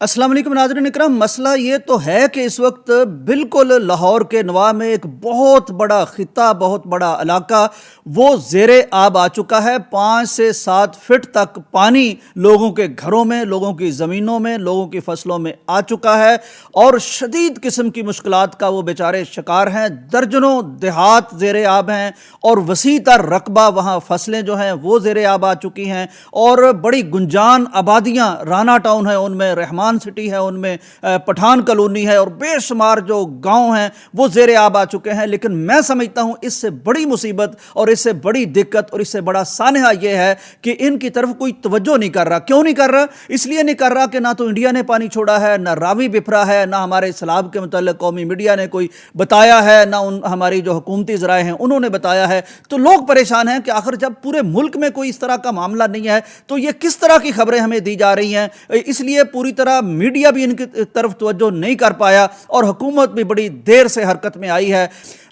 السلام علیکم ناظرین اکرام، مسئلہ یہ تو ہے کہ اس وقت بالکل لاہور کے نواح میں ایک بہت بڑا خطہ، بہت بڑا علاقہ وہ زیر آب آ چکا ہے۔ 5 سے 7 فٹ تک پانی لوگوں کے گھروں میں، لوگوں کی زمینوں میں، لوگوں کی فصلوں میں آ چکا ہے اور شدید قسم کی مشکلات کا وہ بیچارے شکار ہیں۔ درجنوں دیہات زیر آب ہیں اور وسیع تر رقبہ وہاں فصلیں جو ہیں وہ زیر آب آ چکی ہیں اور بڑی گنجان آبادیاں، رانا ٹاؤن ہے ان میں، رحمان سٹی ہے ان میں، پٹھان کالونی ہے اور بے شمار جو گاؤں ہیں وہ زیر آب آ چکے ہیں۔ لیکن میں سمجھتا ہوں اس سے بڑی مصیبت اور اس سے بڑی دقت اور اس سے بڑا سانحہ یہ ہے کہ ان کی طرف کوئی توجہ نہیں کر رہا۔ کیوں نہیں کر رہا؟ اس لیے نہیں کر رہا کہ نہ تو انڈیا نے پانی چھوڑا ہے، نہ راوی بپھرا ہے، نہ ہمارے سیلاب کے متعلق قومی میڈیا نے کوئی بتایا ہے، نہ ہماری جو حکومتی ذرائع ہیں انہوں نے بتایا ہے۔ تو لوگ پریشان ہیں کہ آخر جب پورے ملک میں کوئی اس طرح کا معاملہ نہیں ہے تو یہ کس طرح کی خبریں ہمیں دی جا رہی ہیں۔ اس لیے پوری طرح میڈیا بھی ان کی طرف توجہ نہیں کر پایا اور حکومت بھی بڑی دیر سے حرکت میں آئی ہے۔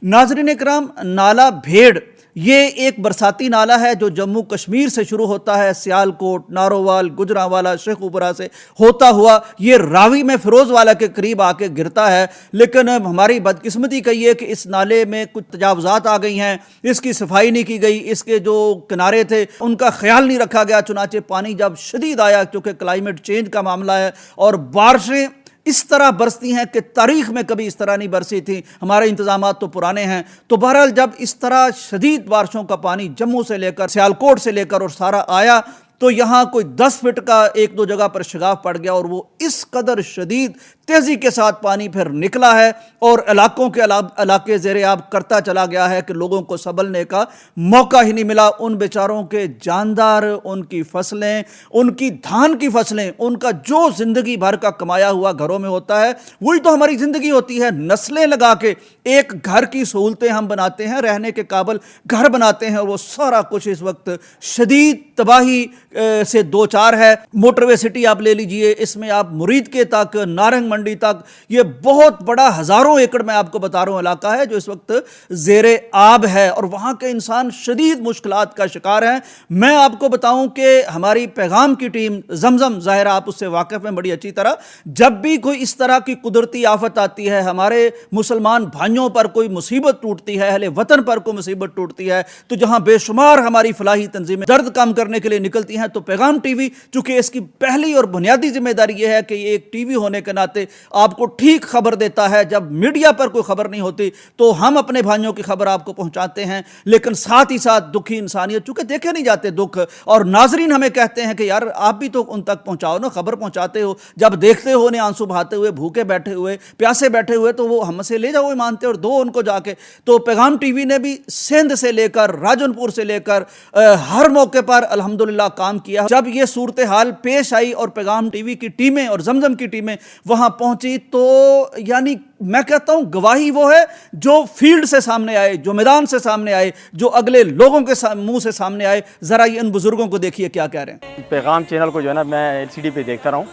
ناظرین اکرام، نالہ بھیڑ یہ ایک برساتی نالہ ہے جو جموں کشمیر سے شروع ہوتا ہے، سیالکوٹ، نارووال، گجرانوالہ، شیخوپورہ سے ہوتا ہوا یہ راوی میں فیروز والا کے قریب آ کے گرتا ہے۔ لیکن ہماری بدقسمتی کہیے کہ اس نالے میں کچھ تجاوزات آ گئی ہیں، اس کی صفائی نہیں کی گئی، اس کے جو کنارے تھے ان کا خیال نہیں رکھا گیا، چنانچہ پانی جب شدید آیا کیونکہ کلائمیٹ چینج کا معاملہ ہے اور بارشیں اس طرح برستی ہیں کہ تاریخ میں کبھی اس طرح نہیں برسی تھی، ہمارے انتظامات تو پرانے ہیں۔ تو بہرحال جب اس طرح شدید بارشوں کا پانی جموں سے لے کر سیالکوٹ سے لے کر اور سارا آیا تو یہاں کوئی 10 فٹ کا ایک دو جگہ پر شگاف پڑ گیا اور وہ اس قدر شدید تیزی کے ساتھ پانی پھر نکلا ہے اور علاقوں کے علاقے زیر آب کرتا چلا گیا ہے کہ لوگوں کو سنبھلنے کا موقع ہی نہیں ملا۔ ان بیچاروں کے جاندار، ان کی فصلیں، ان کی دھان کی فصلیں، ان کا جو زندگی بھر کا کمایا ہوا گھروں میں ہوتا ہے وہی تو ہماری زندگی ہوتی ہے۔ نسلیں لگا کے ایک گھر کی سہولتیں ہم بناتے ہیں، رہنے کے قابل گھر بناتے ہیں اور وہ سارا کچھ اس وقت شدید تباہی سے دو چار ہے۔ موٹر وے سٹی آپ لے لیجئے، اس میں آپ مرید کے تک، نارنگ منڈی تک، یہ بہت بڑا ہزاروں ایکڑ میں آپ کو بتا رہا ہوں علاقہ ہے جو اس وقت زیر آب ہے اور وہاں کے انسان شدید مشکلات کا شکار ہیں۔ میں آپ کو بتاؤں کہ ہماری پیغام کی ٹیم زمزم، ظاہر آپ اس سے واقف ہیں بڑی اچھی طرح، جب بھی کوئی اس طرح کی قدرتی آفت آتی ہے، ہمارے مسلمان بھائیوں پر کوئی مصیبت ٹوٹتی ہے، اہل وطن پر کوئی مصیبت ٹوٹتی ہے تو جہاں بے شمار ہماری فلاحی تنظیمیں درد کم کرنے کے لیے نکلتی ہیں تو پیغام ٹی وی، چونکہ اس کی پہلی اور بنیادی ذمہ داری یہ ہے کہ یہ ایک ٹی وی ہونے کے ناطے آپ کو ٹھیک خبر دیتا ہے۔ جب میڈیا پر کوئی خبر نہیں ہوتی تو ہم اپنے بھائیوں کی خبر آپ کو پہنچاتے ہیں، لیکن ساتھ ہی ساتھ دکھی انسانیت، چونکہ دیکھے نہیں جاتے دکھ، اور ناظرین ہمیں کہتے ہیں کہ یار آپ بھی تو ان تک پہنچاؤ نا، خبر پہنچاتے ہو، جب دیکھتے ہو انہیں آنسو بہاتے ہوئے، بھوکے بیٹھے ہوئے، پیاسے بیٹھے ہوئے تو وہ ہم سے لے جاؤ ایمانتے اور دو ان کو جا کے۔ تو پیغام ٹی وی نے بھی سندھ سے لے کر راجن پور سے لے کر ہر موقع پر الحمدللہ کام کیا۔ جب یہ صورتحال پیش آئی اور پیغام ٹی وی کی ٹیمیں اور زمزم کی ٹیمیں وہاں پہنچی تو یعنی میں کہتا ہوں گواہی وہ ہے جو فیلڈ سے سامنے آئے، جو میدان سے سامنے آئے، جو اگلے لوگوں کے منہ سے سامنے آئے۔ ذرا یہ ان بزرگوں کو دیکھیے کیا کہہ رہے ہیں۔ پیغام چینل کو جو ہے نا میں LCD پہ دیکھتا رہا ہوں،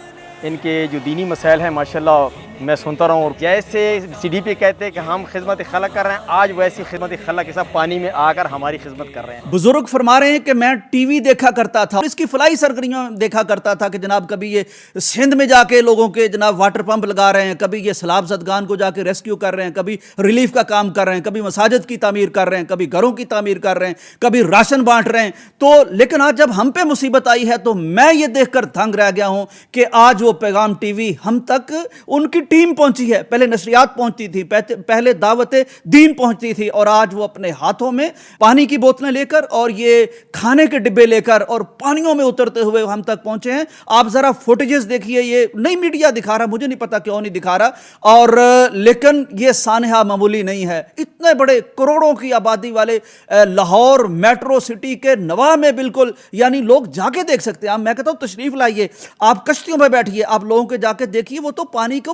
ان کے جو دینی مسائل ہیں ماشاءاللہ میں سنتا رہا ہوں، اور جیسے CD پہ کہتے ہیں کہ ہم خدمت خلق کر رہے ہیں، آج ویسی خدمت خلق کے ساتھ پانی میں آ کر ہماری خدمت کر رہے ہیں۔ بزرگ فرما رہے ہیں کہ میں ٹی وی دیکھا کرتا تھا، اس کی فلاحی سرگرمیوں دیکھا کرتا تھا کہ جناب کبھی یہ سندھ میں جا کے لوگوں کے جناب واٹر پمپ لگا رہے ہیں، کبھی یہ سیلاب زدگان کو جا کے ریسکیو کر رہے ہیں، کبھی ریلیف کا کام کر رہے ہیں، کبھی مساجد کی تعمیر کر رہے ہیں، کبھی گھروں کی تعمیر کر رہے ہیں، کبھی راشن بانٹ رہے ہیں۔ تو لیکن آج جب ہم پہ مصیبت آئی ہے تو میں یہ دیکھ کر دھنگ رہ گیا ہوں کہ آج وہ پیغام ٹی وی ہم تک ان کی ٹیم پہنچی ہے۔ پہلے نشریات پہنچتی تھی، پہلے دعوت دین پہنچتی تھی، اور آج وہ اپنے ہاتھوں میں پانی کی بوتلیں لے کر اور یہ کھانے کے ڈبے لے کر اور پانیوں میں اترتے ہوئے ہم تک پہنچے ہیں۔ آپ ذرا فوٹیجز دیکھیے، یہ نئی میڈیا دکھا رہا، مجھے نہیں پتا کیوں نہیں دکھا رہا، اور لیکن یہ سانحہ معمولی نہیں ہے۔ اتنے بڑے کروڑوں کی آبادی والے لاہور میٹرو سٹی کے نواح میں بالکل یعنی لوگ جا کے دیکھ سکتے ہیں۔ میں کہتا ہوں تشریف لائیے، آپ کشتیوں پہ بیٹھیے، آپ لوگوں کے جا کے دیکھیے، وہ تو پانی کو